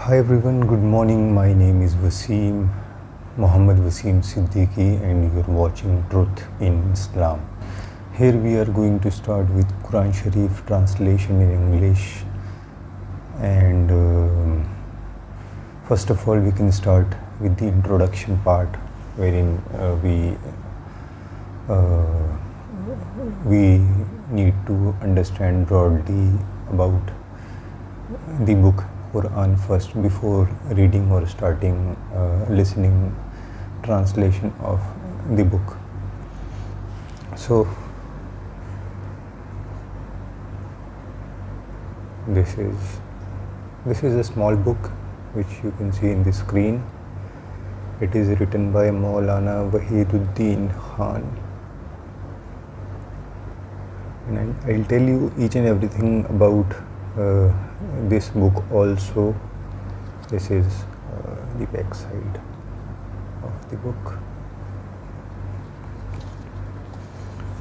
Hi everyone, good morning. My name is Wasim, Muhammad Wasim Siddiqui, and you're watching Truth in Islam. Here we are going to start with Quran Sharif translation in English. And first of all, we can start with the introduction part, wherein we need to understand broadly about the book Quran first before reading or starting listening translation of the book. So this is a small book which you can see in the screen. It is written by Maulana Wahiduddin Khan, and I'll tell you each and everything about this book also. This is the back side of the book,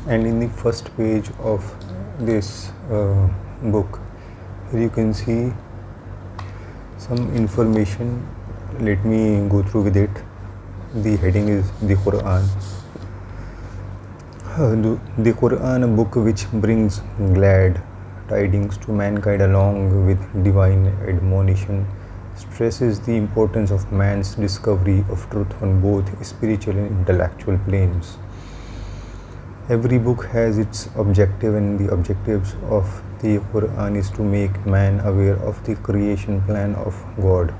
and in the first page of this book, here you can see some information. Let me go through with it. The heading is the Quran. The Quran, a book which brings glad tidings to mankind along with divine admonition, stresses the importance of man's discovery of truth on both spiritual and intellectual planes. Every book has its objective, and the objectives of the Quran is to make man aware of the creation plan of God.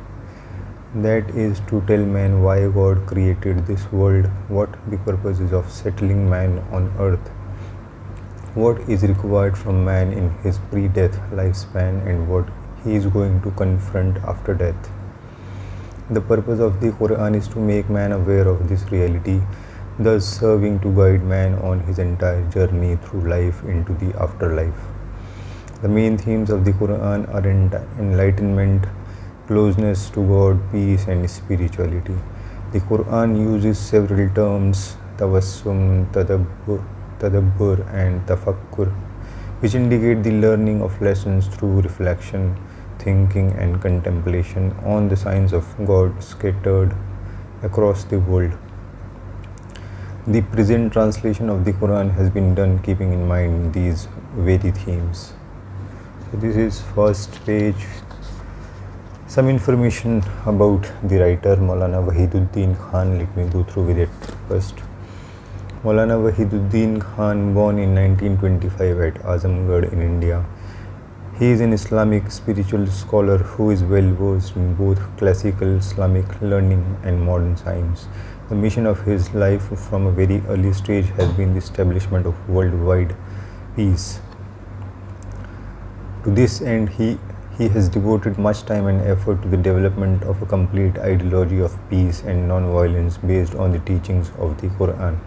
That is to tell man why God created this world, what the purpose is of settling man on earth, what is required from man in his pre-death lifespan, and what he is going to confront after death. The purpose of the Quran is to make man aware of this reality, thus serving to guide man on his entire journey through life into the afterlife. The main themes of the Quran are enlightenment, closeness to God, peace, and spirituality. The Quran uses several terms: tawassum, tadabbur, and tafakkur, which indicate the learning of lessons through reflection, thinking, and contemplation on the signs of God scattered across the world. The present translation of the Quran has been done keeping in mind these very themes. So this is first page. Some information about the writer Maulana Wahiduddin Khan. Let me go through with it first. Maulana Wahiduddin Khan, born in 1925 at Azamgarh in India. He is an Islamic spiritual scholar who is well versed in both classical Islamic learning and modern science. The mission of his life from a very early stage has been the establishment of worldwide peace. To this end, he has devoted much time and effort to the development of a complete ideology of peace and non-violence based on the teachings of the Quran.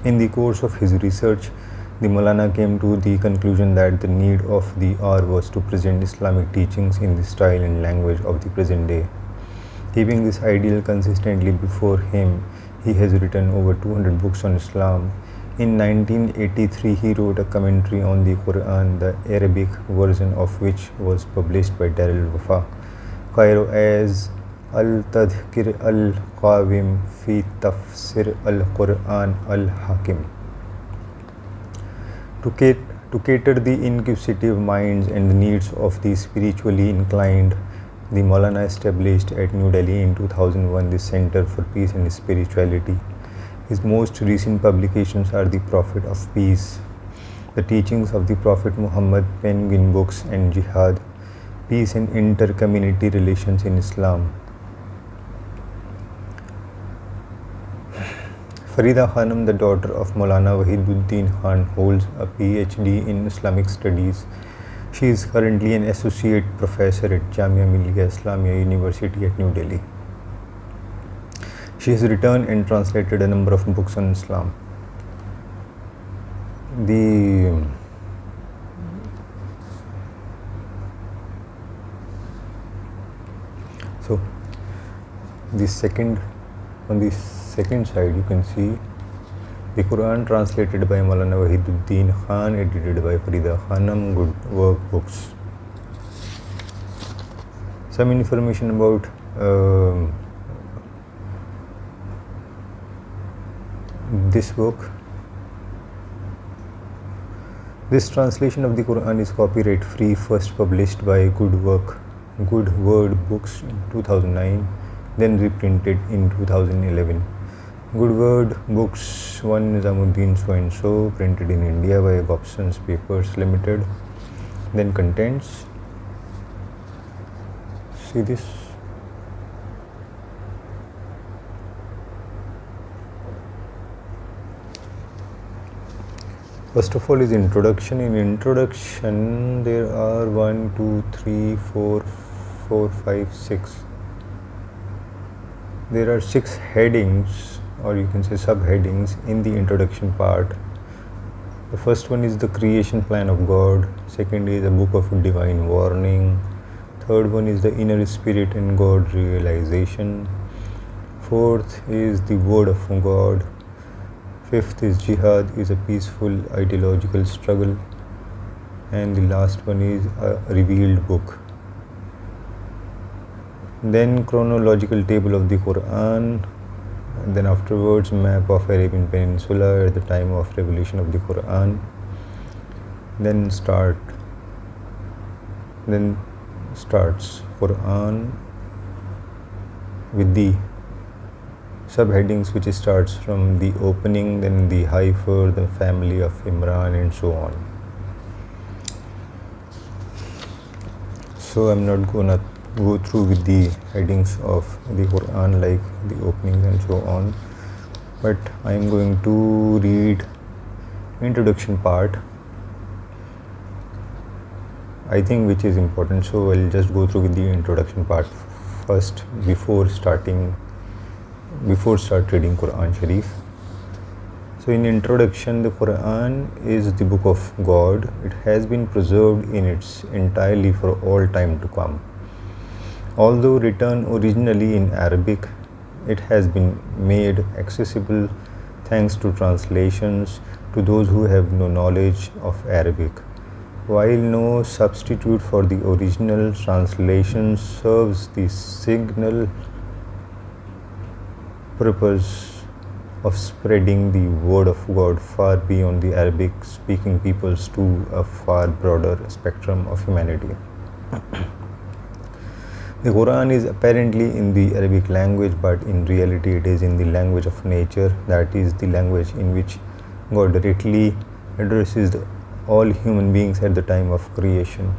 In the course of his research, the Maulana came to the conclusion that the need of the hour was to present Islamic teachings in the style and language of the present day. Keeping this ideal consistently before him, he has written over 200 books on Islam. In 1983, he wrote a commentary on the Quran, the Arabic version of which was published by Dar al-Wafa, Cairo, as Al-Tadhkir al-Qawim fi Tafsir al-Quran al-Hakim. To cater the inquisitive minds and the needs of the spiritually inclined, the Maulana established at New Delhi in 2001 the Center for Peace and Spirituality. His most recent publications are The Prophet of Peace, The Teachings of the Prophet Muhammad, Penguin Books, and Jihad, Peace and Inter-Community Relations in Islam. Farida Khanum, the daughter of Maulana Wahiduddin Khan, holds a PhD in Islamic Studies. She is currently an associate professor at Jamia Millia Islamia University at New Delhi. She has written and translated a number of books on Islam. On the second side, you can see the Quran translated by Maulana Wahiduddin Khan, edited by Farida Khanum, Good Work Books. Some information about this book. This translation of the Quran is copyright free, first published by Good Word Books in 2009, then reprinted in 2011. Good Word Books 1 Nizamuddin so and so, printed in India by Gobson's Papers Limited. Then contents. See this. First of all is introduction. In introduction there are 1, 2, 3, 4, 5, 6. There are 6 headings, or you can say subheadings, in the introduction part. The first one is the creation plan of God. Second is a book of divine warning. Third one is the inner spirit and God realization. Fourth is the word of God. Fifth is jihad is a peaceful ideological struggle. And the last one is a revealed book. Then chronological table of the Quran. And then afterwards map of Arabian Peninsula at the time of revelation of the Quran. Then starts Quran with the subheadings, which starts from the opening, then the Haifer, the family of Imran, and so on. So I'm not gonna go through with the headings of the Quran like the openings and so on, but I'm going to read introduction part, I think, which is important. So I'll just go through with the introduction part first before start reading Quran Sharif. So in introduction, the Quran is the book of God. It has been preserved in its entirety for all time to come. Although written originally in Arabic, it has been made accessible thanks to translations to those who have no knowledge of Arabic. While no substitute for the original translation serves the signal purpose of spreading the word of God far beyond the Arabic speaking peoples to a far broader spectrum of humanity. The Quran is apparently in the Arabic language, but in reality it is in the language of nature, that is the language in which God directly addresses all human beings at the time of creation.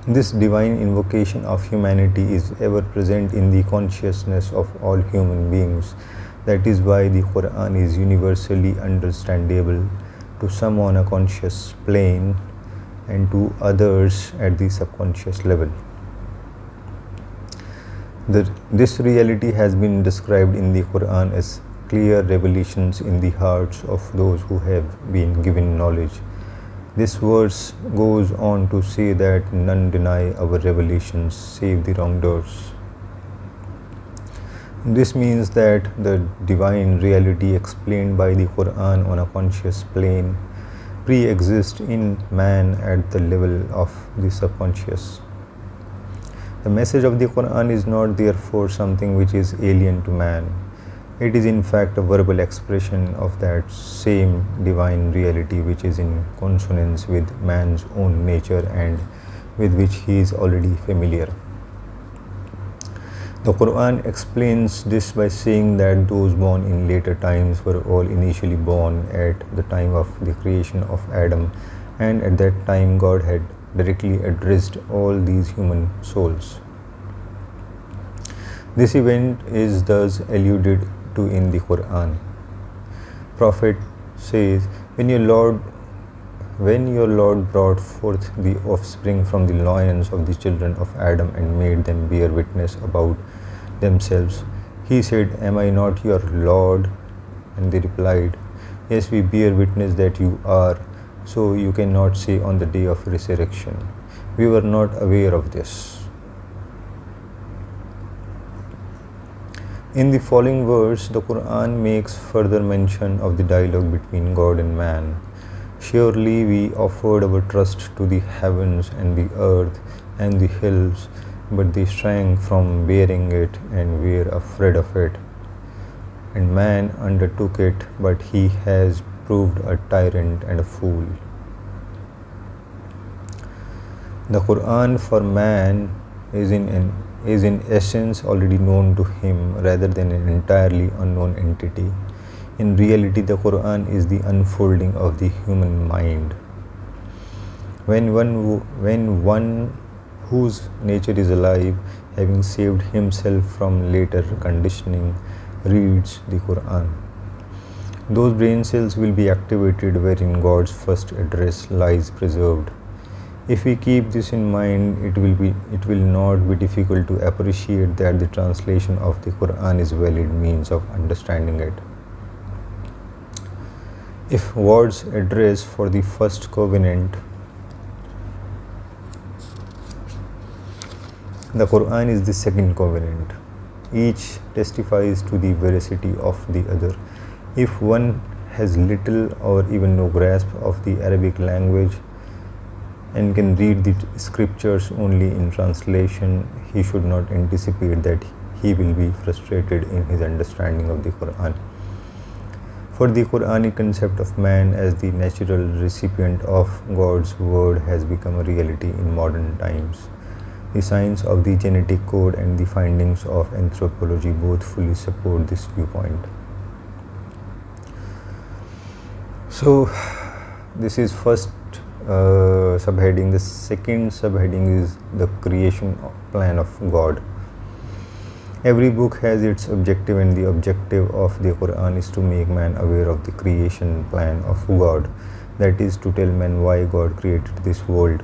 This divine invocation of humanity is ever present in the consciousness of all human beings. That is why the Quran is universally understandable to some on a conscious plane and to others at the subconscious level. This reality has been described in the Quran as clear revelations in the hearts of those who have been given knowledge. This verse goes on to say that none deny our revelations save the wrongdoers. This means that the divine reality explained by the Quran on a conscious plane pre-exists in man at the level of the subconscious. The message of the Quran is not therefore something which is alien to man. It is in fact a verbal expression of that same divine reality which is in consonance with man's own nature and with which he is already familiar. The Quran explains this by saying that those born in later times were all initially born at the time of the creation of Adam, and at that time God had directly addressed all these human souls. This event is thus alluded to in the Quran. Prophet says, when your Lord brought forth the offspring from the loins of the children of Adam and made them bear witness about themselves, he said, am I not your Lord? And they replied, yes, we bear witness that you are, so you cannot say on the day of resurrection, we were not aware of this. In the following verse, the Quran makes further mention of the dialogue between God and man. Surely we offered our trust to the heavens and the earth and the hills, but they shrank from bearing it and were afraid of it. And man undertook it, but he has proved a tyrant and a fool. The Quran for man is in essence already known to him rather than an entirely unknown entity. In reality, the Quran is the unfolding of the human mind. When one whose nature is alive, having saved himself from later conditioning, reads the Quran, those brain cells will be activated wherein God's first address lies preserved. If we keep this in mind, it will not be difficult to appreciate that the translation of the Quran is a valid means of understanding it. If God's address for the first covenant, the Quran is the second covenant. Each testifies to the veracity of the other. If one has little or even no grasp of the Arabic language and can read the scriptures only in translation, he should not anticipate that he will be frustrated in his understanding of the Quran. For the Quranic concept of man as the natural recipient of God's word has become a reality in modern times. The science of the genetic code and the findings of anthropology both fully support this viewpoint. So, this is first subheading. The second subheading is the creation plan of God. Every book has its objective, and the objective of the Quran is to make man aware of the creation plan of God. That is to tell man why God created this world,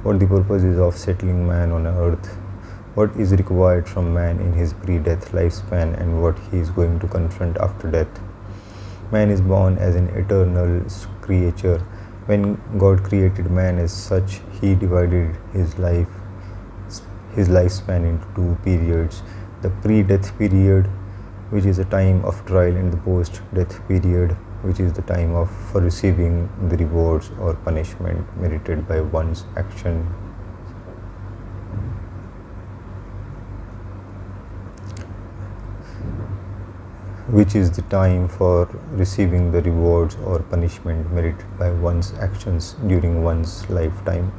what the purpose is of settling man on earth, what is required from man in his pre-death lifespan, and what he is going to confront after death. Man is born as an eternal creature. When God created man as such, he divided his lifespan into two periods: the pre-death period, which is a time of trial, and the post-death period, which is the time for receiving the rewards or punishment merited by one's action. Which is the time for receiving the rewards or punishment merited by one's actions during one's lifetime.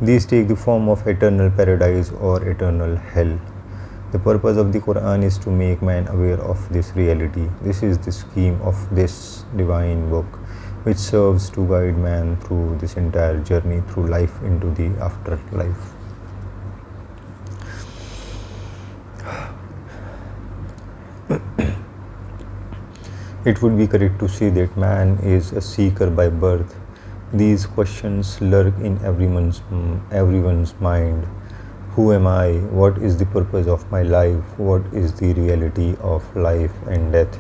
These take the form of eternal paradise or eternal hell. The purpose of the Quran is to make man aware of this reality. This is the scheme of this divine book, which serves to guide man through this entire journey through life into the afterlife. It would be correct to say that man is a seeker by birth. These questions lurk in everyone's mind. Who am I? What is the purpose of my life? What is the reality of life and death?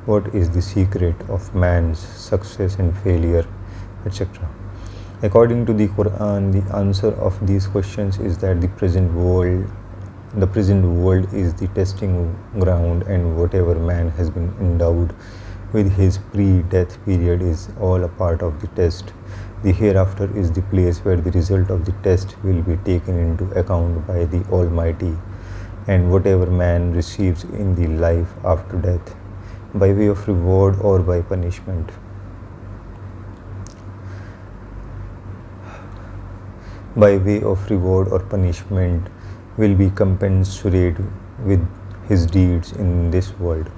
What is the secret of man's success and failure, etc.? According to the Quran, the answer of these questions is that the present world is the testing ground, and whatever man has been endowed with his pre-death period is all a part of the test. The hereafter is the place where the result of the test will be taken into account by the Almighty, and whatever man receives in the life after death, by way of reward or by punishment. By way of reward or punishment will be commensurate with his deeds in this world.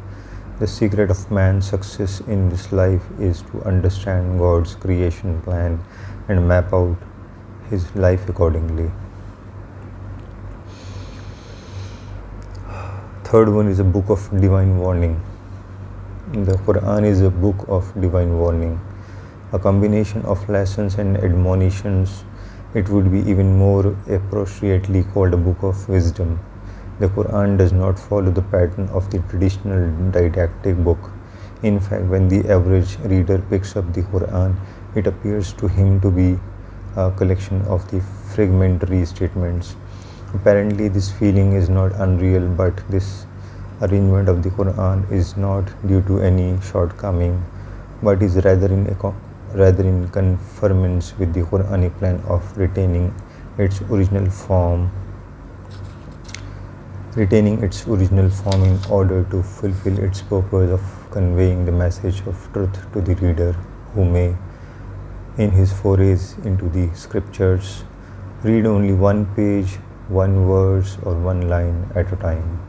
The secret of man's success in this life is to understand God's creation plan and map out his life accordingly. Third one is a book of divine warning. The Quran is a book of divine warning, a combination of lessons and admonitions. It would be even more appropriately called a book of wisdom. The Quran does not follow the pattern of the traditional didactic book. In fact, when the average reader picks up the Quran, it appears to him to be a collection of the fragmentary statements. Apparently, this feeling is not unreal, but this arrangement of the Quran is not due to any shortcoming, but is rather in rather in conformance with the Quranic plan of retaining its original form in order to fulfill its purpose of conveying the message of truth to the reader, who may, in his forays into the scriptures, read only one page, one verse, or one line at a time.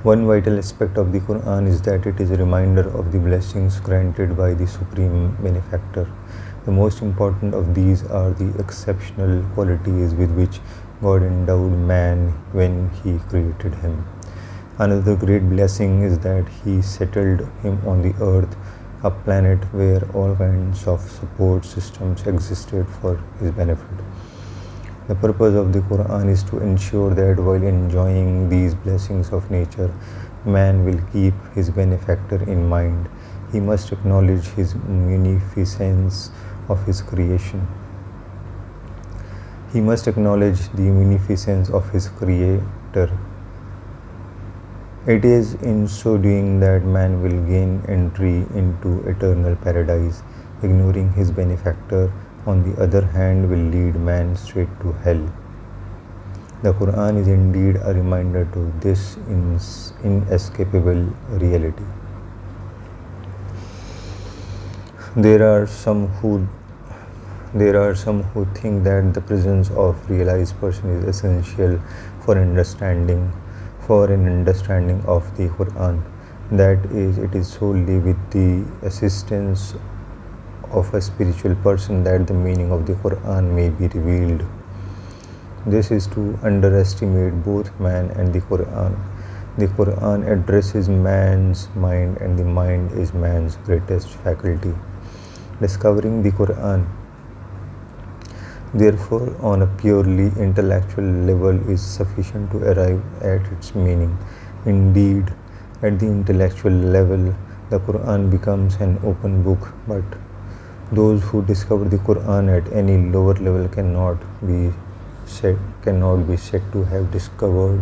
One vital aspect of the Quran is that it is a reminder of the blessings granted by the Supreme Benefactor. The most important of these are the exceptional qualities with which God endowed man when He created him. Another great blessing is that He settled him on the earth, a planet where all kinds of support systems existed for his benefit. The purpose of the Quran is to ensure that while enjoying these blessings of nature, man will keep his benefactor in mind. He must acknowledge his munificence of his creation. He must acknowledge the munificence of his Creator. It is in so doing that man will gain entry into eternal paradise. Ignoring his benefactor, on the other hand, will lead man straight to hell. The Quran is indeed a reminder to this inescapable reality. There are some who think that the presence of realized person is essential for an understanding of the Quran. That is, it is solely with the assistance of a spiritual person that the meaning of the Quran may be revealed. This is to underestimate both man and the Quran. The Quran addresses man's mind, and the mind is man's greatest faculty. Discovering the Quran, therefore, on a purely intellectual level is sufficient to arrive at its meaning. Indeed, at the intellectual level, the Quran becomes an open book, but those who discover the Quran at any lower level cannot be said to have discovered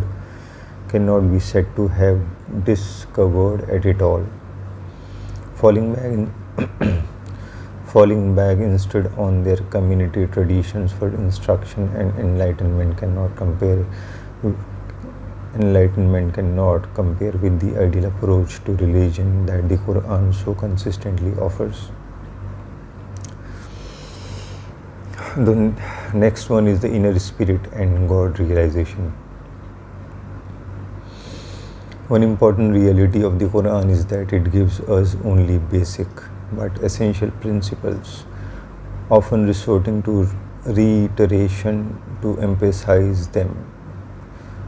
at it all. Falling back instead on their community traditions for instruction and enlightenment cannot compare with the ideal approach to religion that the Quran so consistently offers. The next one is the inner spirit and God realization. One important reality of the Quran is that it gives us only basic but essential principles, often resorting to reiteration to emphasize them.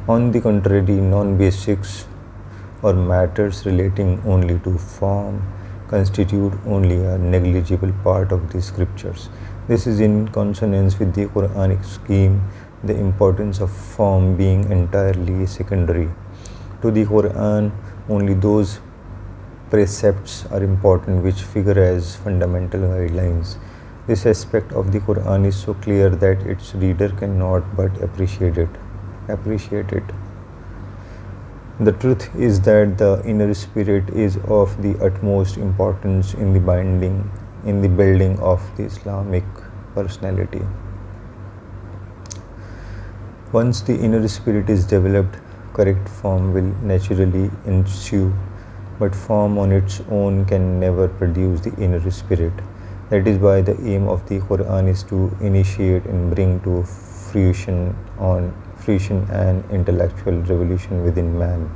On the contrary, non-basics or matters relating only to form constitute only a negligible part of the scriptures. This is in consonance with the Quranic scheme, the importance of form being entirely secondary. To the Quran, only those precepts are important which figure as fundamental guidelines. This aspect of the Quran is so clear that its reader cannot but appreciate it. The truth is that the inner spirit is of the utmost importance in the building of the Islamic personality. Once the inner spirit is developed, correct form will naturally ensue, but form on its own can never produce the inner spirit. That is why the aim of the Quran is to initiate and bring to fruition an intellectual revolution within man.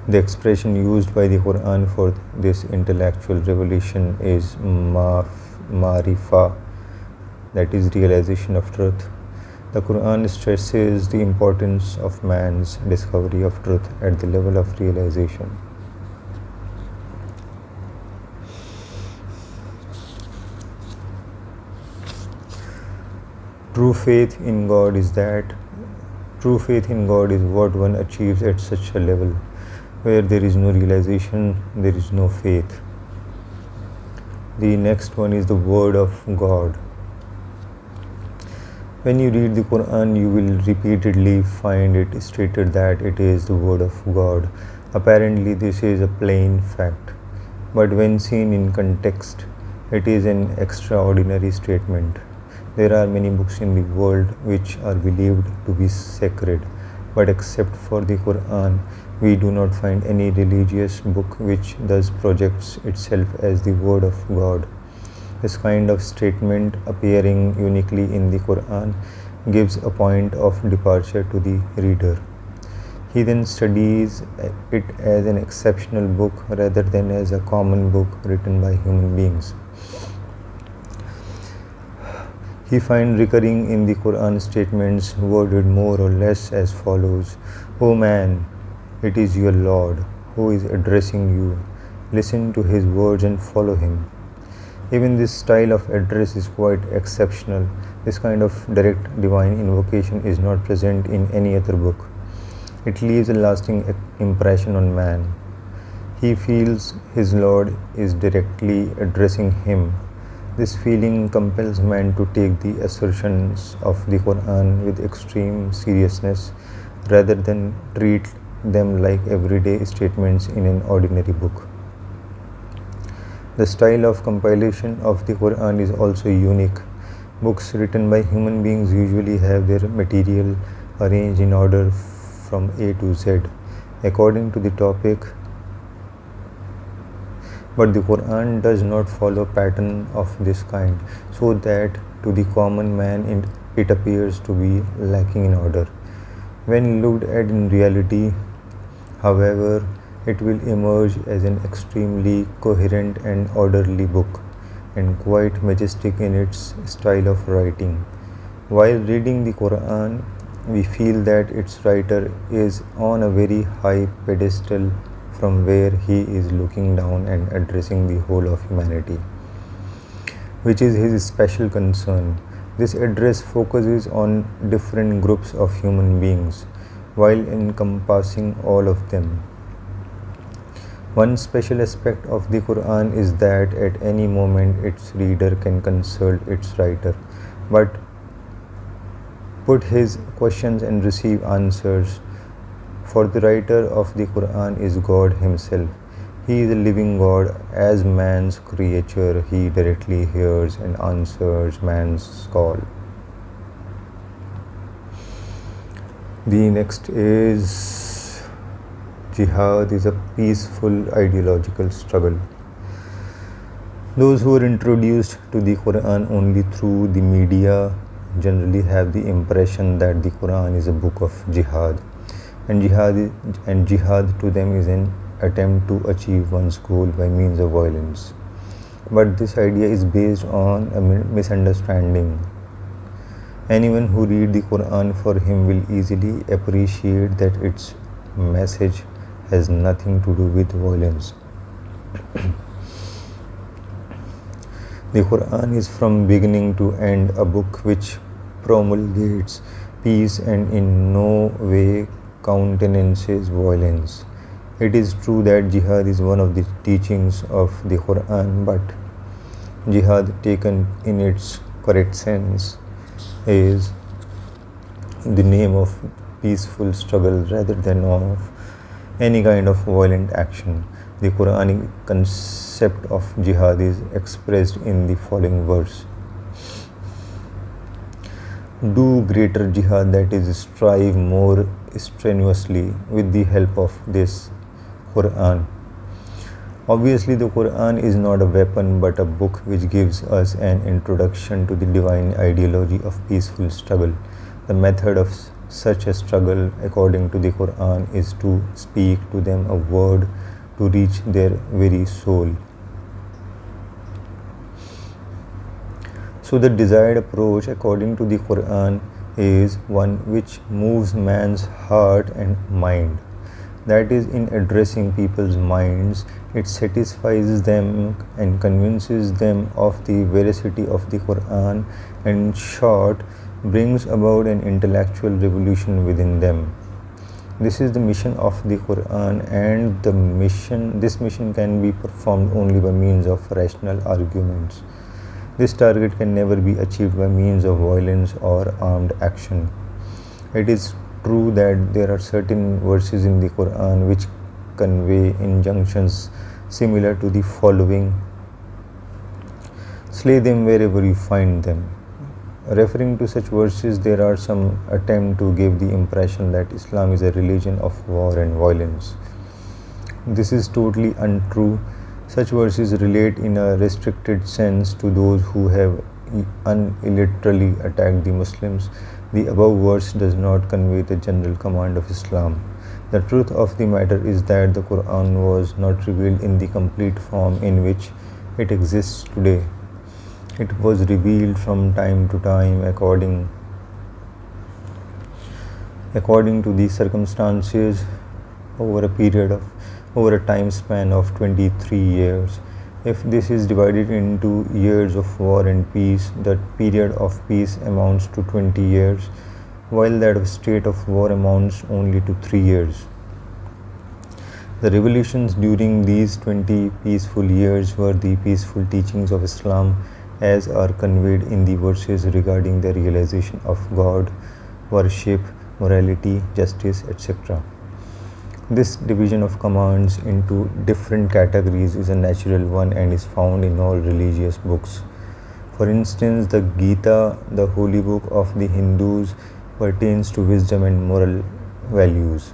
The expression used by the Quran for this intellectual revolution is marifa, that is realization of truth. The Quran stresses the importance of man's discovery of truth at the level of realization. True faith in God is what one achieves at such a level. Where there is no realization, there is no faith. The next one is the word of God. When you read the Quran, you will repeatedly find it stated that it is the word of God. Apparently, this is a plain fact. but when seen in context, it is an extraordinary statement. There are many books in the world which are believed to be sacred, but except for the Quran, we do not find any religious book which thus projects itself as the word of God. This kind of statement, appearing uniquely in the Quran, gives a point of departure to the reader. He then studies it as an exceptional book rather than as a common book written by human beings. He finds recurring in the Quran statements worded more or less as follows: "O man, it is your Lord who is addressing you. Listen to his words and follow him." Even this style of address is quite exceptional. This kind of direct divine invocation is not present in any other book. It leaves a lasting impression on man. He feels his Lord is directly addressing him. This feeling compels man to take the assertions of the Quran with extreme seriousness rather than treat them like everyday statements in an ordinary book. The style of compilation of the Quran is also unique. Books written by human beings usually have their material arranged in order from A to Z according to the topic, but the Quran does not follow a pattern of this kind, so that to the common man it appears to be lacking in order. When looked at in reality, however, it will emerge as an extremely coherent and orderly book, and quite majestic in its style of writing. While reading the Quran, we feel that its writer is on a very high pedestal from where he is looking down and addressing the whole of humanity, which is his special concern. This address focuses on different groups of human beings while encompassing all of them. One special aspect of the Quran is that at any moment its reader can consult its writer, but put his questions and receive answers. For the writer of the Quran is God himself. He is a living God. As man's creature, he directly hears and answers man's call. The next is Jihad is a peaceful ideological struggle. Those who are introduced to the Quran only through the media generally have the impression that the Quran is a book of jihad, and jihad to them is an attempt to achieve one's goal by means of violence. But this idea is based on a misunderstanding. Anyone who reads the Quran for him will easily appreciate that its message has nothing to do with violence. The Quran is from beginning to end a book which promulgates peace and in no way countenances violence. It is true that jihad is one of the teachings of the Quran, but jihad taken in its correct sense is the name of peaceful struggle rather than of any kind of violent action. The Quranic concept of jihad is expressed in the following verse: do greater jihad, that is, strive more strenuously with the help of this Quran. Obviously, the Quran is not a weapon but a book which gives us an introduction to the divine ideology of peaceful struggle. The method of such a struggle, according to the Quran, is to speak to them a word to reach their very soul. So the desired approach, according to the Quran, is one which moves man's heart and mind. That is, in addressing people's minds, it satisfies them and convinces them of the veracity of the Quran, and in short, brings about an intellectual revolution within them. This is the mission of the Quran, and this mission can be performed only by means of rational arguments. This target can never be achieved by means of violence or armed action. It is true that there are certain verses in the Quran which convey injunctions similar to the following: slay them wherever you find them. Referring to such verses, there are some attempt to give the impression that Islam is a religion of war and violence. This is totally untrue. Such verses relate in a restricted sense to those who have unilaterally attacked the Muslims. The above verse does not convey the general command of Islam. The truth of the matter is that the Quran was not revealed in the complete form in which it exists today. It was revealed from time to time according to the circumstances over a time span of 23 years. If this is divided into years of war and peace, the period of peace amounts to 20 years, while that of state of war amounts only to 3 years. The revolutions during these 20 peaceful years were the peaceful teachings of Islam as are conveyed in the verses regarding the realization of God, worship, morality, justice, etc. This division of commands into different categories is a natural one and is found in all religious books. For instance, the Gita, the holy book of the Hindus, pertains to wisdom and moral values.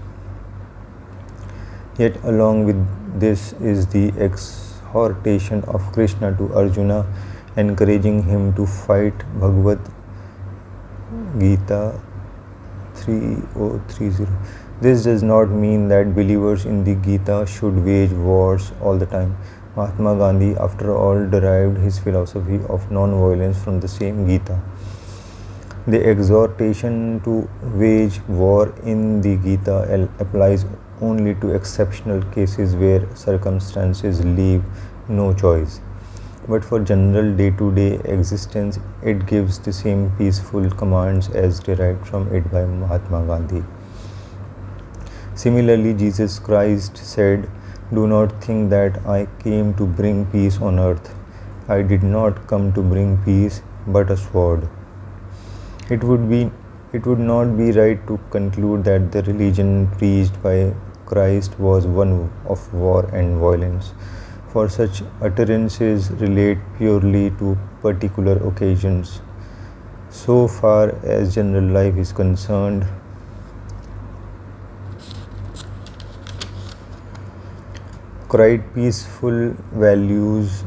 Yet along with this is the exhortation of Krishna to Arjuna, encouraging him to fight. Bhagavad Gita 3030. This does not mean that believers in the Gita should wage wars all the time. Mahatma Gandhi, after all, derived his philosophy of non-violence from the same Gita. The exhortation to wage war in the Gita applies only to exceptional cases where circumstances leave no choice. But for general day-to-day existence, it gives the same peaceful commands as derived from it by Mahatma Gandhi. Similarly, Jesus Christ said, "Do not think that I came to bring peace on earth. I did not come to bring peace, but a sword." It would not be right to conclude that the religion preached by Christ was one of war and violence, for such utterances relate purely to particular occasions. So far as general life is concerned, quite peaceful values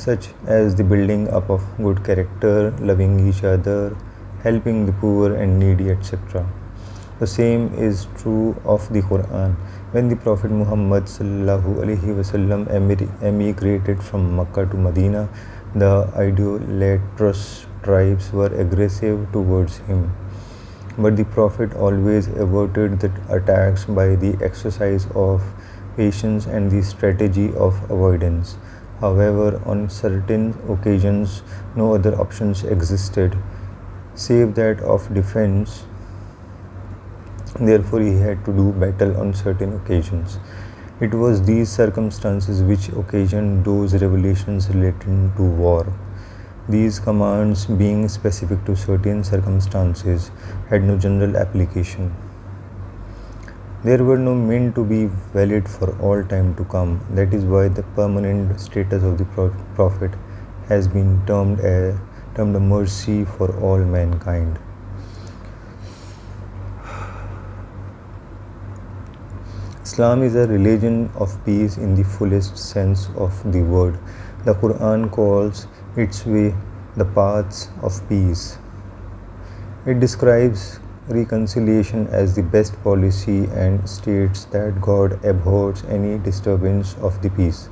such as the building up of good character, loving each other, helping the poor and needy, etc. The same is true of the Quran. When the Prophet Muhammad emigrated from Makkah to Medina, the idolatrous tribes were aggressive towards him. But the Prophet always averted the attacks by the exercise of patience and the strategy of avoidance. However, on certain occasions, no other options existed save that of defense. Therefore, he had to do battle on certain occasions. It was these circumstances which occasioned those revelations relating to war. These commands, being specific to certain circumstances, had no general application. They were not meant to be valid for all time to come. That is why the permanent status of the Prophet has been termed a mercy for all mankind. Islam is a religion of peace in the fullest sense of the word. The Quran calls its way the paths of peace. It describes reconciliation as the best policy and states that God abhors any disturbance of the peace.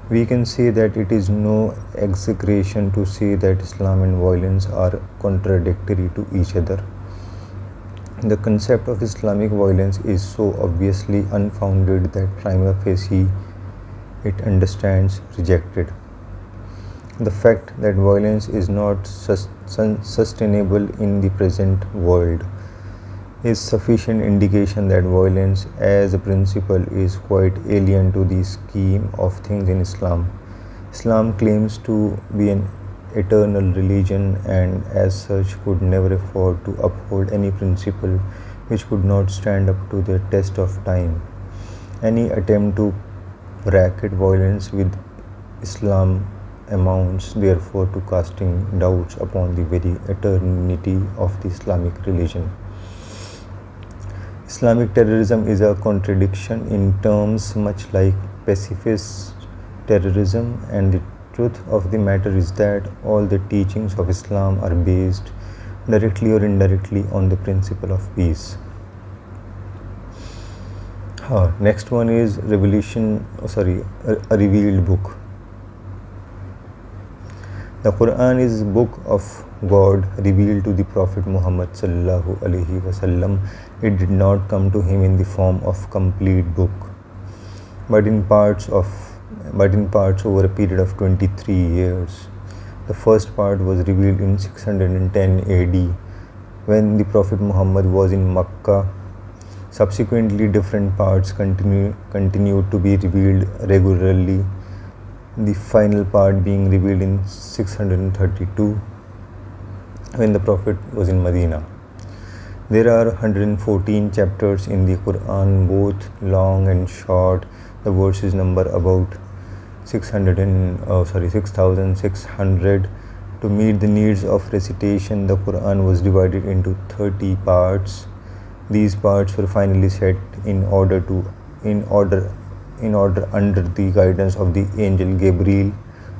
We can say that it is no exaggeration to say that Islam and violence are contradictory to each other. The concept of Islamic violence is so obviously unfounded that prima facie it understands rejected. The fact that violence is not sustainable in the present world is sufficient indication that violence as a principle is quite alien to the scheme of things in Islam. Islam claims to be an eternal religion and as such could never afford to uphold any principle which could not stand up to the test of time. Any attempt to bracket violence with Islam amounts therefore to casting doubts upon the very eternity of the Islamic religion. Islamic terrorism is a contradiction in terms, much like pacifist terrorism, and the truth of the matter is that all the teachings of Islam are based directly or indirectly on the principle of peace. Next one is a revealed book. The Quran is a book of God revealed to the Prophet Muhammad sallallahu alaihi wasallam. It did not come to him in the form of complete book, but in parts over a period of 23 years. The first part was revealed in 610 AD when the Prophet Muhammad was in Makkah. Subsequently, different parts continued to be revealed regularly, the final part being revealed in 632 when the Prophet was in Medina. There are 114 chapters in the Quran, both long and short. The verses number about 6,600. To meet the needs of recitation, the Quran was divided into 30 parts. These parts were finally set in order under the guidance of the angel Gabriel,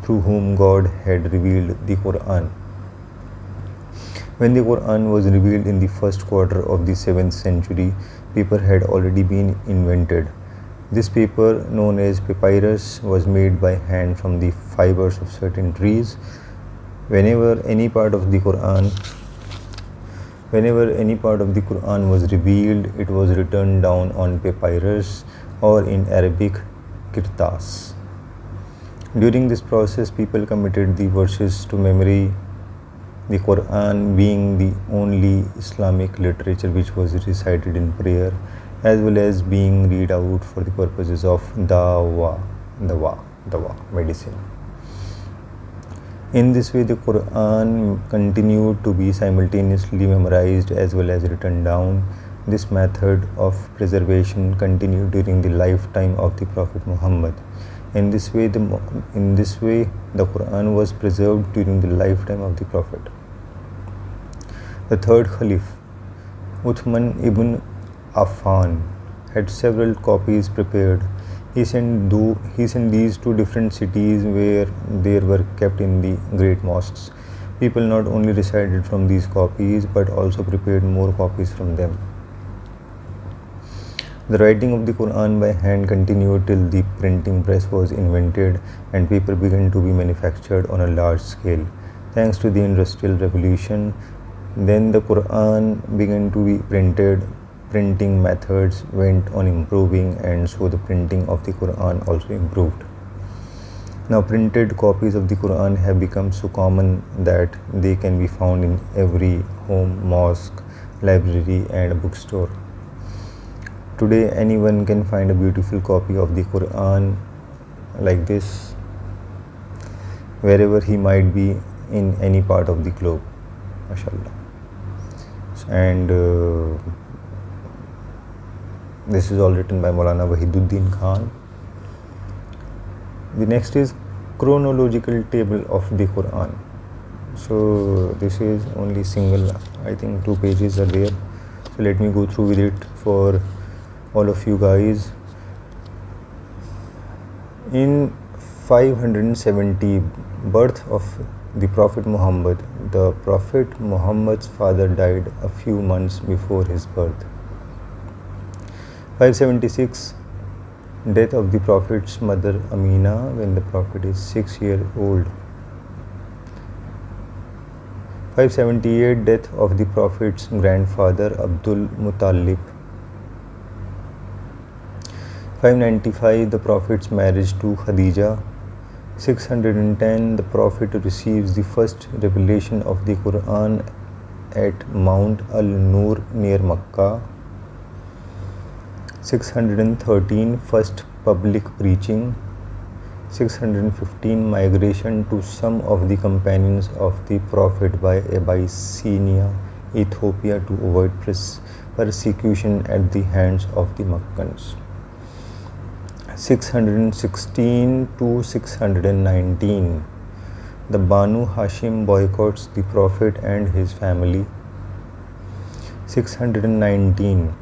through whom God had revealed the Quran. When the Quran was revealed in the first quarter of the 7th century, paper had already been invented. This paper, known as papyrus, was made by hand from the fibers of certain trees. Whenever any part of the Quran was revealed, it was written down on papyrus or in Arabic kirtas. During this process, people committed the verses to memory, the Quran being the only Islamic literature which was recited in prayer, as well as being read out for the purposes of dawa, medicine. In this way, the Quran continued to be simultaneously memorized as well as written down. This method of preservation continued during the lifetime of the Prophet Muhammad. In this way, the Quran was preserved during the lifetime of the Prophet. The third Caliph, Uthman ibn Affan, had several copies prepared. He sent these to different cities where they were kept in the great mosques. People not only recited from these copies but also prepared more copies from them. The writing of the Quran by hand continued till the printing press was invented and paper began to be manufactured on a large scale. Thanks to the Industrial Revolution, then the Quran began to be printed. Printing methods went on improving, and so the printing of the Quran also improved. Now printed copies of the Quran have become so common that they can be found in every home, mosque, library and bookstore. Today anyone can find a beautiful copy of the Quran like this wherever he might be in any part of the globe, mashallah. And this is all written by Maulana Wahiduddin Khan. The next is chronological table of the Quran. So this is only single, I think 2 pages are there. So let me go through with it for all of you guys. In 570, birth of the Prophet Muhammad, the Prophet Muhammad's father died a few months before his birth. 576, death of the Prophet's mother Amina when the Prophet is 6 years old. 578, death of the Prophet's grandfather Abdul Muttalib. 595, the Prophet's marriage to Khadija. 610, the Prophet receives the first revelation of the Quran at Mount Al-Nur near Makkah. 613, first public preaching. 615, migration to some of the companions of the Prophet by Abyssinia, Ethiopia, to avoid persecution at the hands of the Meccans. 616 to 619. The Banu Hashim boycotts the Prophet and his family. 619.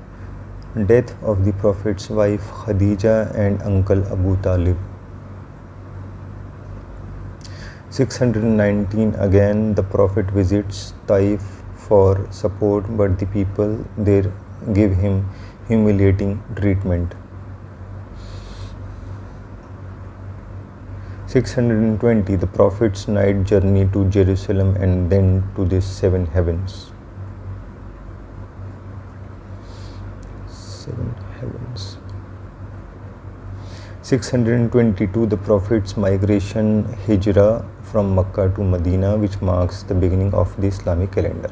Death of the Prophet's wife Khadija and uncle Abu Talib. 619. Again, the Prophet visits Taif for support, but the people there give him humiliating treatment. 620. The Prophet's night journey to Jerusalem and then to the seven heavens. Seven heavens. 622. The Prophet's migration hijrah from Makkah to Medina, which marks the beginning of the Islamic calendar.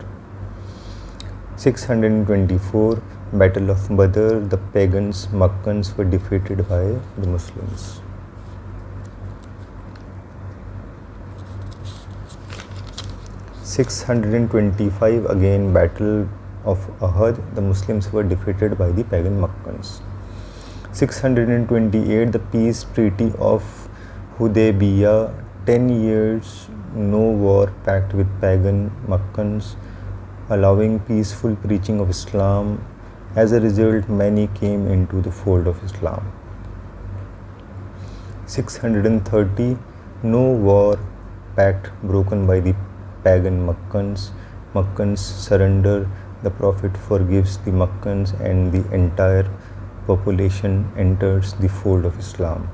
624. Battle of Badr. The pagans Makkans were defeated by the Muslims. 625. Again, Battle of Uhud. The Muslims were defeated by the pagan Makkans. 628. The peace treaty of Hudaybiyah. 10 years no war pact with pagan Makkans, allowing peaceful preaching of Islam. As a result, many came into the fold of Islam. 630. No war pact broken by the pagan Makkans. Makkans surrender. The Prophet forgives the Makkans and the entire population enters the fold of Islam.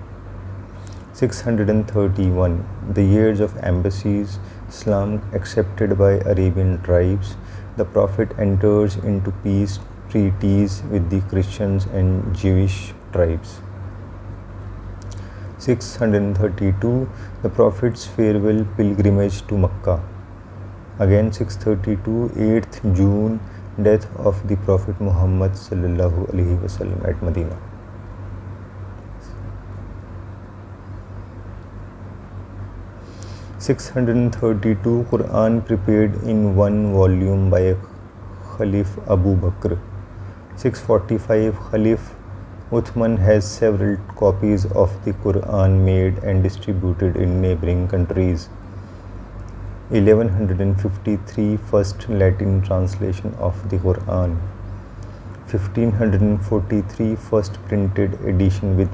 631. The years of embassies. Islam accepted by Arabian tribes. The Prophet enters into peace treaties with the Christians and Jewish tribes. 632. The Prophet's farewell pilgrimage to Makkah. Again, 632. 8th June. Death of the Prophet Muhammad sallallahu alaihi wasallam at Medina. 632. Quran prepared in one volume by Khalif Abu Bakr. 645. Khalif Uthman has several copies of the Quran made and distributed in neighboring countries. 1153. First Latin translation of the Quran. 1543. First printed edition with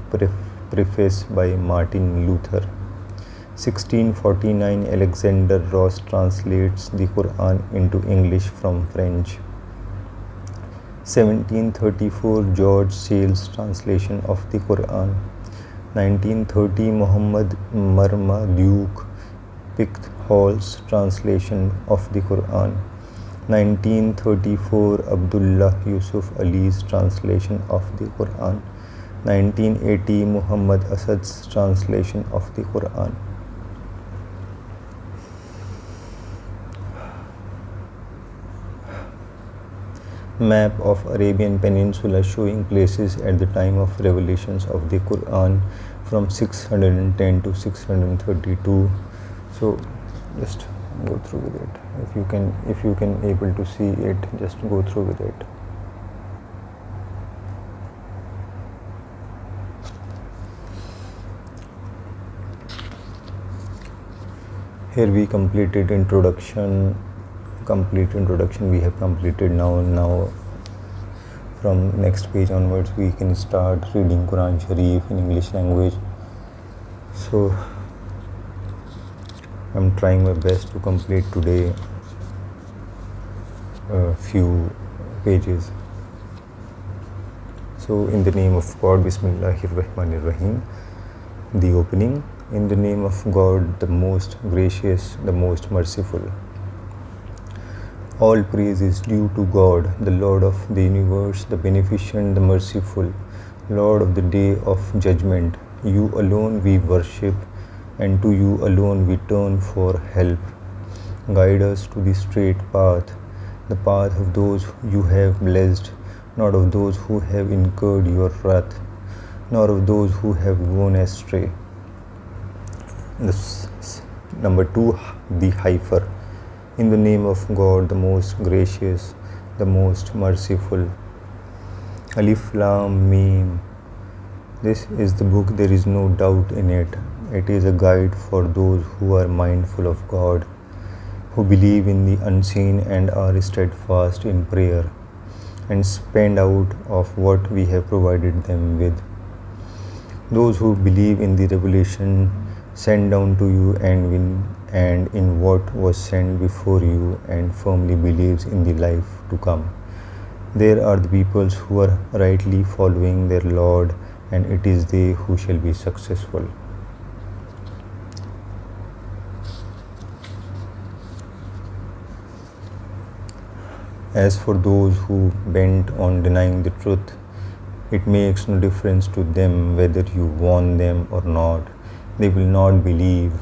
preface by Martin Luther. 1649. Alexander Ross translates the Quran into English from French. 1734. George Sale's translation of the Quran. 1930. Muhammad Marmaduke Pickthall's translation of the Quran. 1934. Abdullah Yusuf Ali's translation of the Quran. 1980. Muhammad Asad's translation of the Quran. Map of Arabian Peninsula showing places at the time of revelations of the Quran from 610 to 632. So just go through with it. If you can able to see it, just go through with it. Here we completed introduction. We have completed now from next page onwards we can start reading Quran Sharif in English language. So I'm trying my best to complete today a few pages. So in the name of God, Bismillahir Rahmanir Rahim. The opening. In the name of God, the most gracious, the most merciful. All praise is due to God, the Lord of the universe, the beneficent, the merciful, Lord of the day of judgment. You alone we worship, and to you alone we turn for help. Guide us to the straight path, the path of those you have blessed, not of those who have incurred your wrath, nor of those who have gone astray. Number 2, the Heifer. In the name of God, the most gracious, the most merciful. Alif Lam Mim. This is the book, there is no doubt in it. It is a guide for those who are mindful of God, who believe in the unseen and are steadfast in prayer and spend out of what we have provided them with. Those who believe in the revelation sent down to you and in what was sent before you and firmly believes in the life to come. There are the peoples who are rightly following their Lord, and it is they who shall be successful. As for those who bent on denying the truth, it makes no difference to them whether you warn them or not. They will not believe.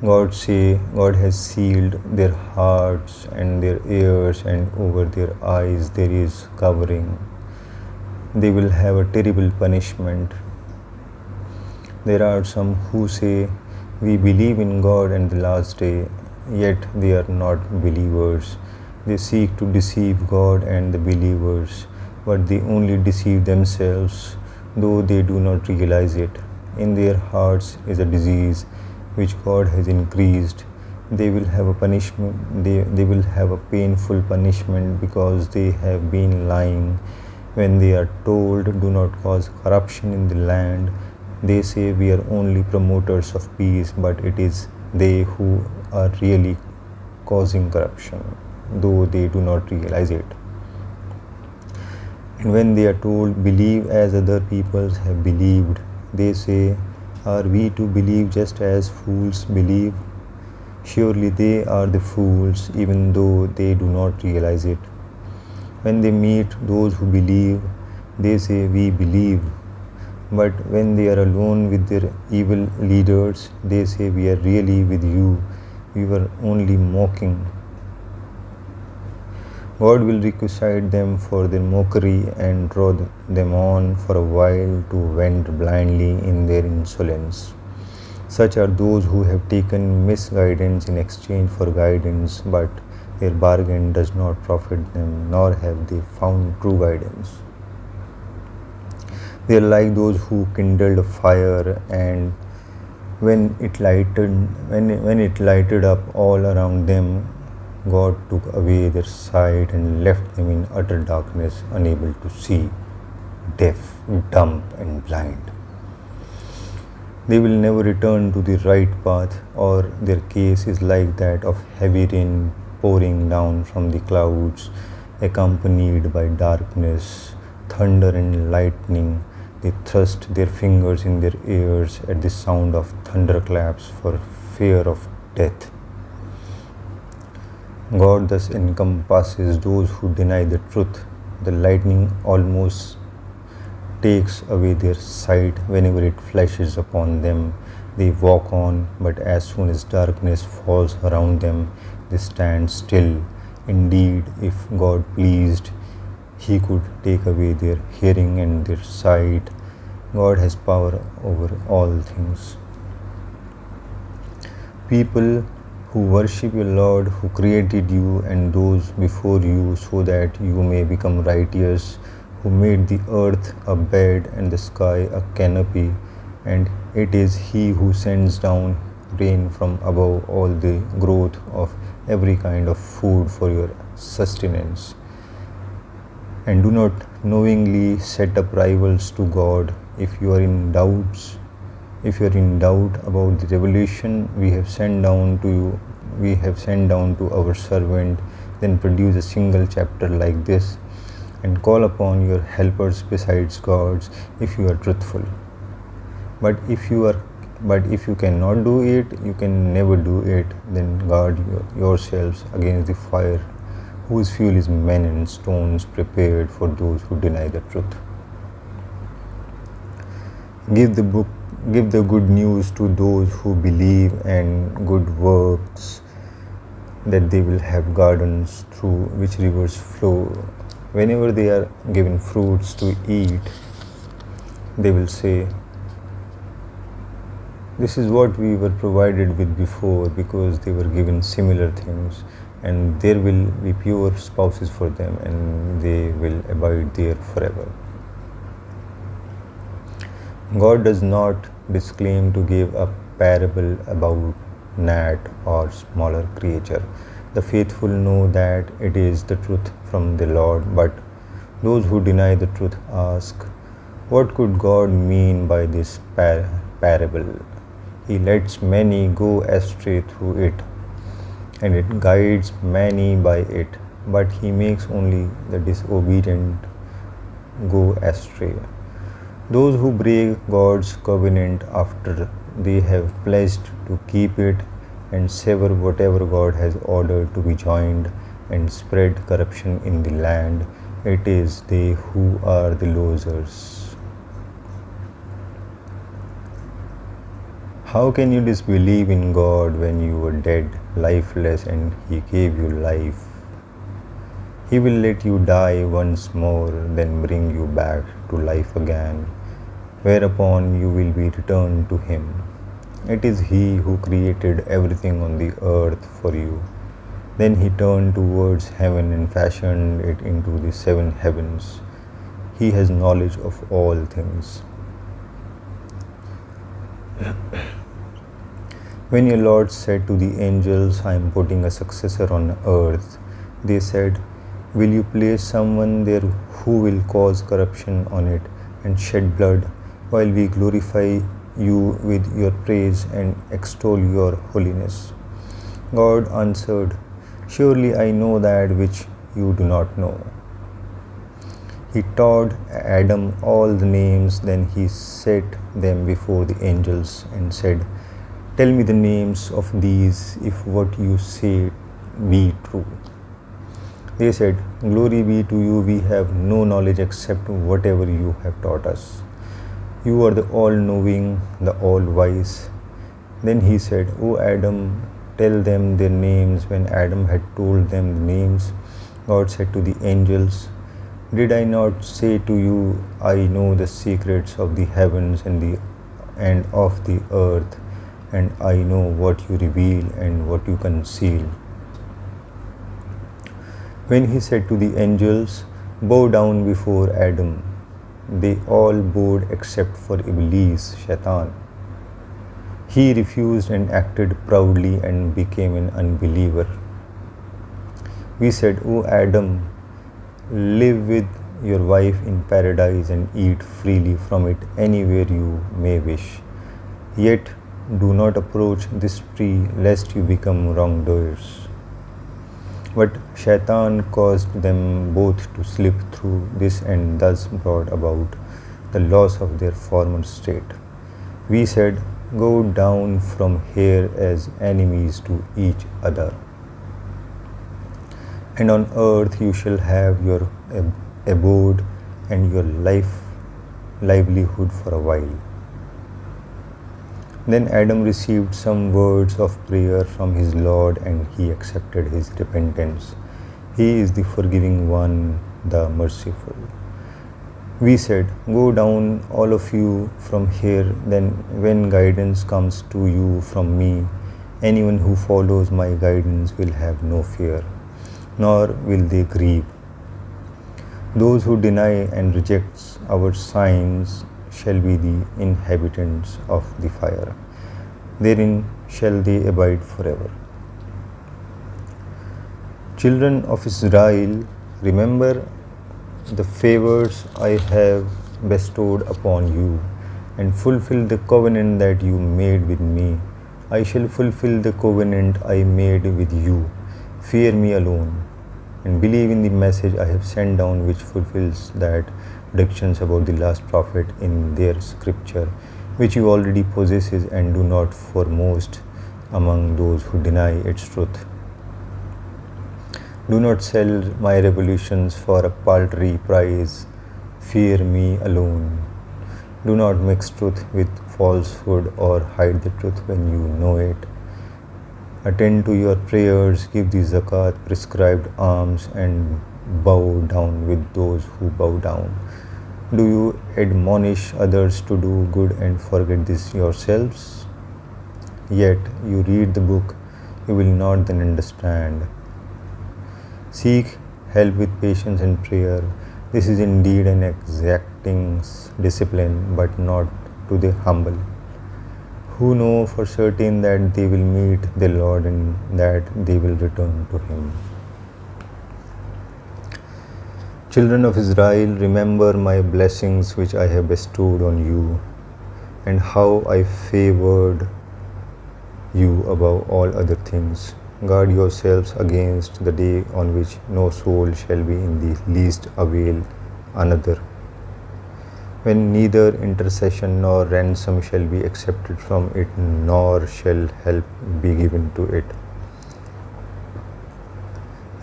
God has sealed their hearts and their ears, and over their eyes there is covering. They will have a terrible punishment. There are some who say, "We believe in God and the last day," yet they are not believers. They seek to deceive God and the believers, but they only deceive themselves, though they do not realize it. In their hearts is a disease which God has increased. They will have a punishment. They will have a painful punishment because they have been lying. When they are told, "Do not cause corruption in the land," they say, "We are only promoters of peace," but it is they who are really causing corruption, though they do not realize it. And when they are told, "Believe as other peoples have believed," they say, "Are we to believe just as fools believe?" Surely they are the fools, even though they do not realize it. When they meet those who believe, they say, "We believe." But when they are alone with their evil leaders, they say, "We are really with you. We were only mocking." God will requisite them for their mockery and draw them on for a while to vent blindly in their insolence. Such are those who have taken misguidance in exchange for guidance, but their bargain does not profit them, nor have they found true guidance. They are like those who kindled a fire, and when it lighted up all around them, God took away their sight and left them in utter darkness, unable to see, deaf, dumb, and blind. They will never return to the right path, or their case is like that of heavy rain pouring down from the clouds, accompanied by darkness, thunder, and lightning. They thrust their fingers in their ears at the sound of thunderclaps for fear of death. God thus encompasses those who deny the truth. The lightning almost takes away their sight whenever it flashes upon them. They walk on, but as soon as darkness falls around them, they stand still. Indeed, if God pleased, He could take away their hearing and their sight. God has power over all things. People who worship your Lord, who created you and those before you, so that you may become righteous, who made the earth a bed and the sky a canopy, and it is He who sends down rain from above all the growth of every kind of food for your sustenance. And do not knowingly set up rivals to God. If you are in doubt about the revelation we have sent down to our servant, then produce a single chapter like this, and call upon your helpers besides gods if you are truthful. But if you cannot do it, you can never do it, then guard yourselves against the fire, whose fuel is men and stones prepared for those who deny the truth. Give the good news to those who believe, and good works, that they will have gardens through which rivers flow. Whenever they are given fruits to eat, they will say, "This is what we were provided with before," because they were given similar things, and there will be pure spouses for them, and they will abide there forever. God does not disclaim to give a parable about gnat or smaller creature. The faithful know that it is the truth from the Lord, but those who deny the truth ask, what could God mean by this parable? He lets many go astray through it, and it guides many by it, but he makes only the disobedient go astray. Those who break God's covenant after they have pledged to keep it and sever whatever God has ordered to be joined and spread corruption in the land, it is they who are the losers. How can you disbelieve in God when you were dead, lifeless, and He gave you life? He will let you die once more, then bring you back to life again, whereupon you will be returned to Him. It is He who created everything on the earth for you. Then He turned towards heaven and fashioned it into the seven heavens. He has knowledge of all things. When your Lord said to the angels, I am putting a successor on earth, they said, will you place someone there who will cause corruption on it and shed blood, while we glorify you with your praise and extol your holiness? God answered, surely I know that which you do not know. He taught Adam all the names, then he set them before the angels and said, tell me the names of these, if what you say be true. They said, glory be to you, we have no knowledge except whatever you have taught us. You are the all-knowing, the all-wise. Then he said, O Adam, tell them their names. When Adam had told them the names, God said to the angels, did I not say to you, I know the secrets of the heavens and of the earth, and I know what you reveal and what you conceal. When he said to the angels, bow down before Adam, they all bowed except for Iblis, Shaitan. He refused and acted proudly and became an unbeliever. We said, O Adam, live with your wife in paradise and eat freely from it anywhere you may wish. Yet do not approach this tree lest you become wrongdoers. But Shaitan caused them both to slip through this and thus brought about the loss of their former state. We said, go down from here as enemies to each other. And on earth you shall have your abode and your livelihood for a while. Then Adam received some words of prayer from his Lord, and he accepted his repentance. He is the forgiving one, the merciful. We said, go down all of you from here, then when guidance comes to you from me, anyone who follows my guidance will have no fear, nor will they grieve. Those who deny and reject our signs shall be the inhabitants of the fire. Therein shall they abide forever. Children of Israel, remember the favors I have bestowed upon you, and fulfill the covenant that you made with me. I shall fulfill the covenant I made with you. Fear me alone, and believe in the message I have sent down, which fulfills that predictions about the last prophet in their scripture, which you already possesses, and do not foremost among those who deny its truth. Do not sell my revelations for a paltry price. Fear me alone. Do not mix truth with falsehood or hide the truth when you know it. Attend to your prayers, give the zakat, prescribed alms, and bow down with those who bow down. Do you admonish others to do good and forget this yourselves? Yet you read the book, you will not then understand. Seek help with patience and prayer. This is indeed an exacting discipline, but not to the humble, who know for certain that they will meet the Lord and that they will return to Him. Children of Israel, remember my blessings which I have bestowed on you, and how I favored you above all other things. Guard yourselves against the day on which no soul shall be in the least avail another, when neither intercession nor ransom shall be accepted from it, nor shall help be given to it.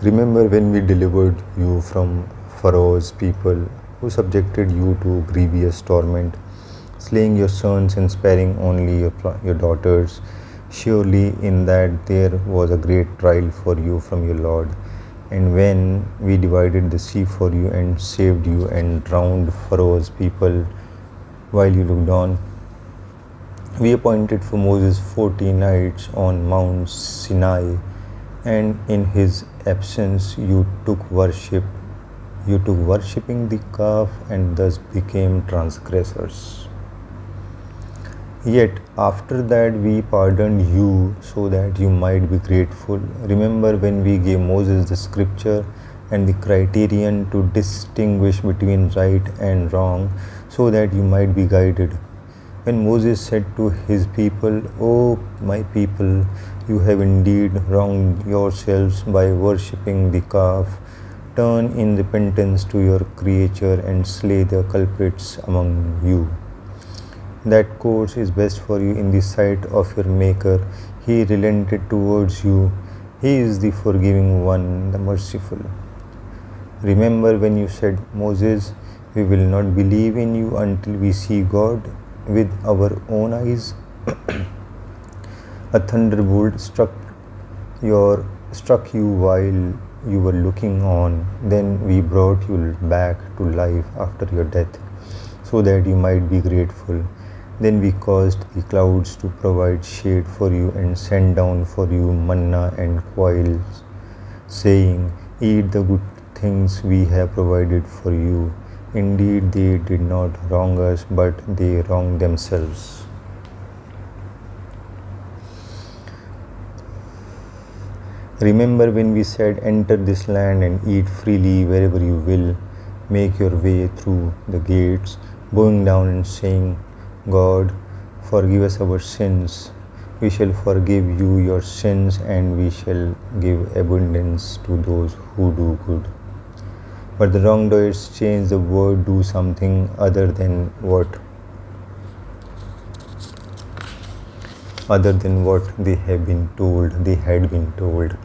Remember when we delivered you from Pharaoh's people, who subjected you to grievous torment, slaying your sons and sparing only your daughters. Surely in that there was a great trial for you from your Lord. And when we divided the sea for you and saved you and drowned Pharaoh's people while you looked on, we appointed for Moses 40 nights on Mount Sinai, and in his absence you took worshipping the calf and thus became transgressors. Yet after that we pardoned you so that you might be grateful. Remember when we gave Moses the scripture and the criterion to distinguish between right and wrong, so that you might be guided. When Moses said to his people, O my people, you have indeed wronged yourselves by worshipping the calf. Turn in repentance to your Creator and slay the culprits among you. That course is best for you in the sight of your Maker. He relented towards you. He is the forgiving one, the merciful. Remember when you said, Moses, we will not believe in you until we see God with our own eyes. A thunderbolt struck you while you were looking on. Then we brought you back to life after your death, so that you might be grateful. Then we caused the clouds to provide shade for you and send down for you manna and quails, saying, Eat the good things we have provided for you. Indeed, they did not wrong us, but they wronged themselves. Remember when we said, Enter this land and eat freely wherever you will. Make your way through the gates, bowing down and saying, God, forgive us our sins. We shall forgive you your sins, and we shall give abundance to those who do good. But the wrongdoers change the word, do something other than what they had been told.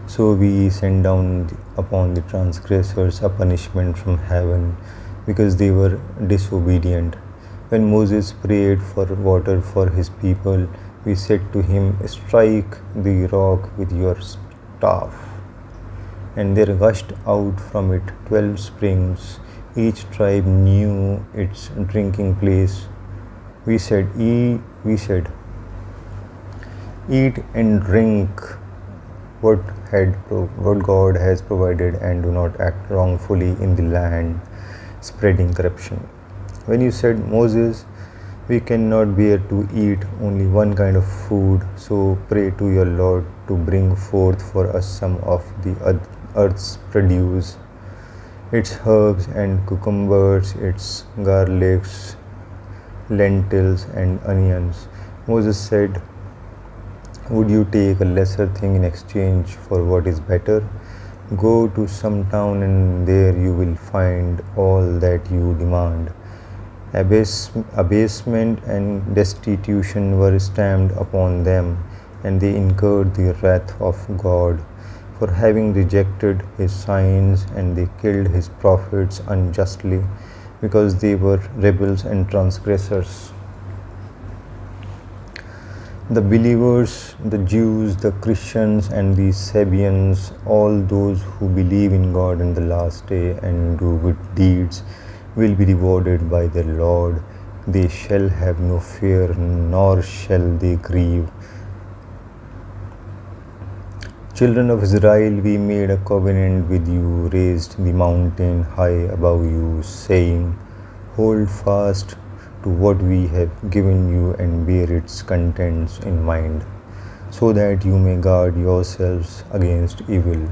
So we sent down upon the transgressors a punishment from heaven, because they were disobedient. When Moses prayed for water for his people, we said to him, Strike the rock with your staff. And there gushed out from it 12 springs. Each tribe knew its drinking place. We said, Eat and drink what God has provided, and do not act wrongfully in the land, spreading corruption. When you said, Moses, we cannot bear to eat only one kind of food, so pray to your Lord to bring forth for us some of the earth's produce, its herbs and cucumbers, its garlics, lentils and onions. Moses said, Would you take a lesser thing in exchange for what is better? Go to some town, and there you will find all that you demand. Abasement and destitution were stamped upon them, and they incurred the wrath of God for having rejected his signs, and they killed his prophets unjustly, because they were rebels and transgressors. The believers, the Jews, the Christians, and the Sabians, all those who believe in God in the last day and do good deeds, will be rewarded by their Lord. They shall have no fear, nor shall they grieve. Children of Israel, we made a covenant with you, raised the mountain high above you, saying, Hold fast to what we have given you and bear its contents in mind, so that you may guard yourselves against evil.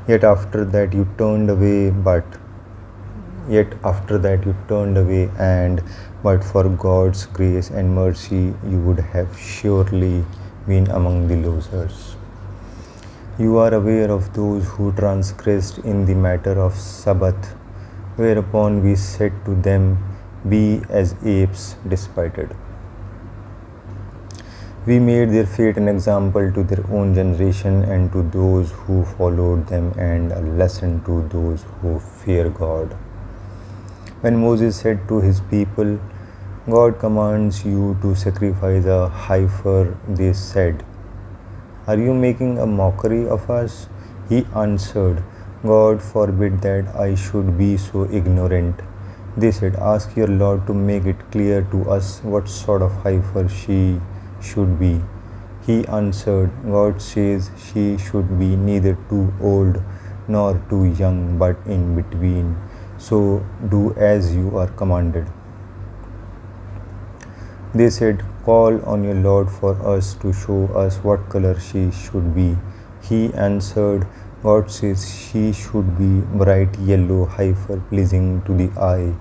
Yet after that you turned away, and but for God's grace and mercy, you would have surely been among the losers. You are aware of those who transgressed in the matter of Sabbath, whereupon we said to them, be as apes despite it. We made their fate an example to their own generation and to those who followed them, and a lesson to those who fear God. When Moses said to his people, God commands you to sacrifice a heifer, they said, are you making a mockery of us? He answered, God forbid that I should be so ignorant. They said, ask your Lord to make it clear to us what sort of heifer she should be. He answered, God says she should be neither too old nor too young, but in between. So do as you are commanded. They said, call on your Lord for us to show us what color she should be. He answered, God says she should be bright yellow heifer, pleasing to the eye.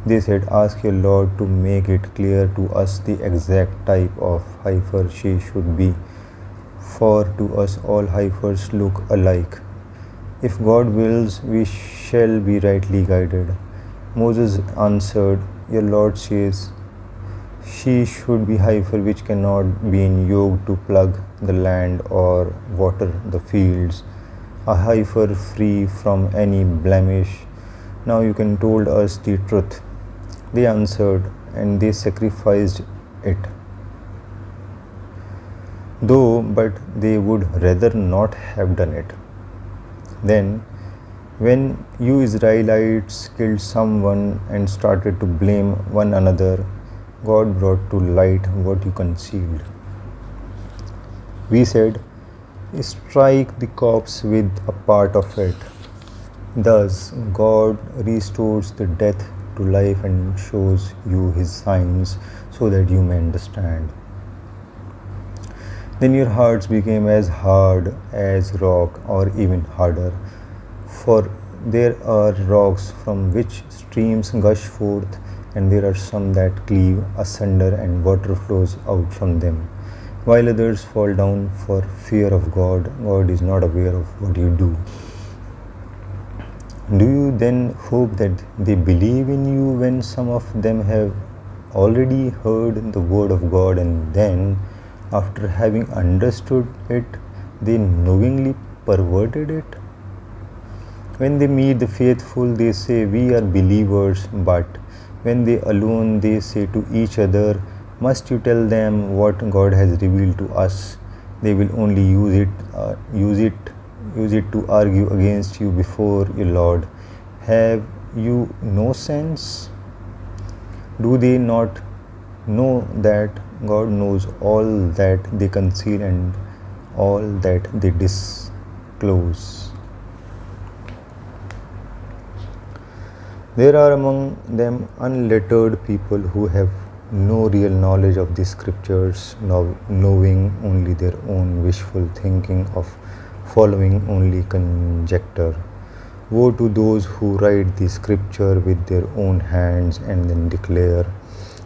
They said, ask your Lord to make it clear to us the exact type of heifer she should be, for to us all heifers look alike. If God wills, we shall be rightly guided. Moses answered, your Lord says, she should be heifer which cannot be in yoke to plug the land or water the fields, a heifer free from any blemish. Now you can told us the truth. They answered, and they sacrificed it. Though, but they would rather not have done it. Then, when you Israelites killed someone and started to blame one another, God brought to light what you concealed. We said, strike the corpse with a part of it. Thus, God restores the death to life and shows you his signs so that you may understand. Then your hearts became as hard as rock, or even harder, for there are rocks from which streams gush forth, and there are some that cleave asunder and water flows out from them, while others fall down for fear of God. God is not aware of what you do. Do you then hope that they believe in you when some of them have already heard the word of God, and then, after having understood it, they knowingly perverted it? When they meet the faithful, they say, we are believers, but when they alone, they say to each other, must you tell them what God has revealed to us? They will only use it to argue against you before your Lord. Have you no sense? Do they not know that God knows all that they conceal and all that they disclose? There are among them unlettered people who have no real knowledge of the scriptures, knowing only their own wishful thinking of following only conjecture. Woe to those who write the scripture with their own hands and then declare,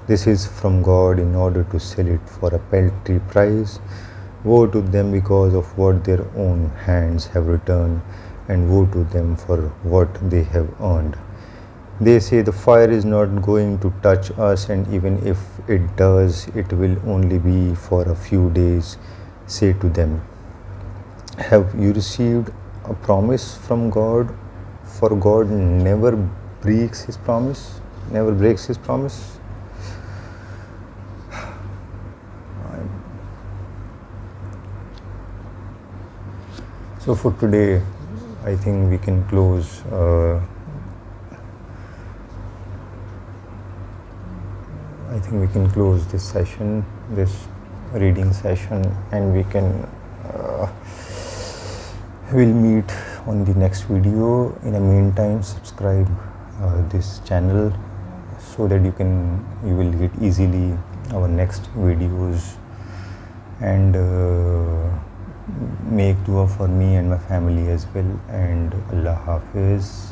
this is from God, in order to sell it for a paltry price. Woe to them because of what their own hands have written, and woe to them for what they have earned. They say the fire is not going to touch us, and even if it does, it will only be for a few days. Say to them, have you received a promise from God? For God never breaks his promise. So for today, I think we can close this session, this reading session, and we'll meet on the next video. In the meantime, subscribe this channel so that you will get easily our next videos, and make dua for me and my family as well. And Allah Hafiz.